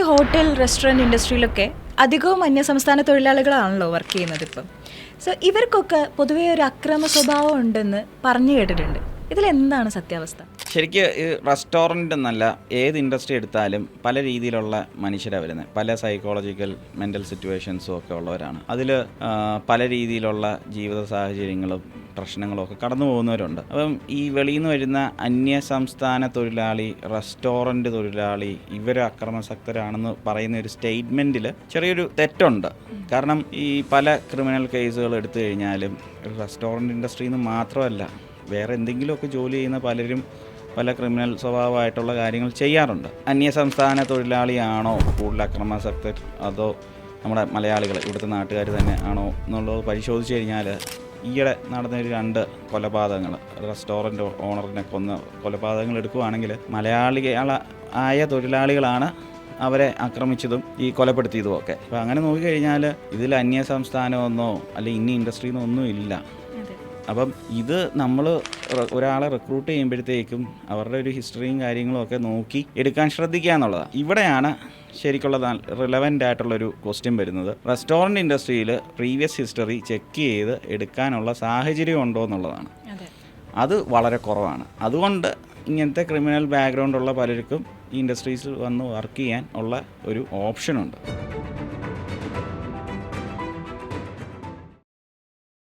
Hotel restaurant ഇൻഡസ്ട്രിയിലൊക്കെ അധികവും അന്യസംസ്ഥാന തൊഴിലാളികളാണല്ലോ work ചെയ്യുന്നത് ഇപ്പം. സോ ഇവർക്കൊക്കെ പൊതുവേ ഒരു അക്രമ സ്വഭാവം ഉണ്ടെന്ന് പറഞ്ഞു കേട്ടിട്ടുണ്ട്. ഇതിലെന്താണ് സത്യാവസ്ഥ? ശരിക്കും ഈ റെസ്റ്റോറൻ്റ് എന്നല്ല, ഏത് ഇൻഡസ്ട്രി എടുത്താലും പല രീതിയിലുള്ള മനുഷ്യരാണ് വരുന്നത്. പല സൈക്കോളജിക്കൽ മെൻ്റൽ സിറ്റുവേഷൻസും ഒക്കെ ഉള്ളവരാണ്. അതിൽ പല രീതിയിലുള്ള ജീവിത സാഹചര്യങ്ങളും പ്രശ്നങ്ങളും ഒക്കെ കടന്നു പോകുന്നവരുണ്ട്. അപ്പം ഈ വെളിയിൽ നിന്ന് വരുന്ന അന്യ സംസ്ഥാന തൊഴിലാളി, റെസ്റ്റോറൻറ്റ് തൊഴിലാളി ഇവർ അക്രമാസക്തരാണെന്ന് പറയുന്ന ഒരു സ്റ്റേറ്റ്മെൻറ്റിൽ ചെറിയൊരു തെറ്റുണ്ട്. കാരണം ഈ പല ക്രിമിനൽ കേസുകൾ എടുത്തു കഴിഞ്ഞാലും റെസ്റ്റോറൻറ്റ് ഇൻഡസ്ട്രിയിൽ നിന്ന് മാത്രമല്ല, വേറെ എന്തെങ്കിലുമൊക്കെ ജോലി ചെയ്യുന്ന പലരും പല ക്രിമിനൽ സ്വഭാവമായിട്ടുള്ള കാര്യങ്ങൾ ചെയ്യാറുണ്ട്. അന്യസംസ്ഥാന തൊഴിലാളിയാണോ കൂടുതൽ അക്രമാസക്തർ, അതോ നമ്മുടെ മലയാളികൾ ഇവിടുത്തെ നാട്ടുകാർ തന്നെ ആണോ എന്നുള്ളത് പരിശോധിച്ച് കഴിഞ്ഞാൽ ഈയിടെ നടന്നൊരു 2 കൊലപാതകങ്ങൾ, റെസ്റ്റോറൻറ്റ് ഓണറിനെ കൊന്ന കൊലപാതകങ്ങൾ എടുക്കുകയാണെങ്കിൽ മലയാളികളായ തൊഴിലാളികളാണ് അവരെ ആക്രമിച്ചതും ഈ കൊലപ്പെടുത്തിയതും ഒക്കെ. അപ്പോൾ അങ്ങനെ നോക്കിക്കഴിഞ്ഞാൽ ഇതിൽ അന്യസംസ്ഥാനമൊന്നോ അല്ലെങ്കിൽ ഇന്ന ഇൻഡസ്ട്രിയിൽ നിന്നോ ഒന്നും ഇല്ല. അപ്പം ഇത് നമ്മൾ ഒരാളെ റിക്രൂട്ട് ചെയ്യുമ്പോഴത്തേക്കും അവരുടെ ഒരു ഹിസ്റ്ററിയും കാര്യങ്ങളും ഒക്കെ നോക്കി എടുക്കാൻ ശ്രദ്ധിക്കുക എന്നുള്ളതാണ്. ഇവിടെയാണ് ശരിക്കുള്ള റിലവൻ്റ് ആയിട്ടുള്ളൊരു ക്വസ്റ്റ്യൻ വരുന്നത്. റെസ്റ്റോറൻറ്റ് ഇൻഡസ്ട്രിയിൽ പ്രീവിയസ് ഹിസ്റ്ററി ചെക്ക് ചെയ്ത് എടുക്കാനുള്ള സാഹചര്യം ഉണ്ടോ എന്നുള്ളതാണ്. അത് വളരെ കുറവാണ്. അതുകൊണ്ട് ഇങ്ങനത്തെ ക്രിമിനൽ ബാക്ക്ഗ്രൗണ്ടുള്ള പലർക്കും ഈ ഇൻഡസ്ട്രീസിൽ വന്ന് വർക്ക് ചെയ്യാൻ ഉള്ള ഒരു ഓപ്ഷനുണ്ട്.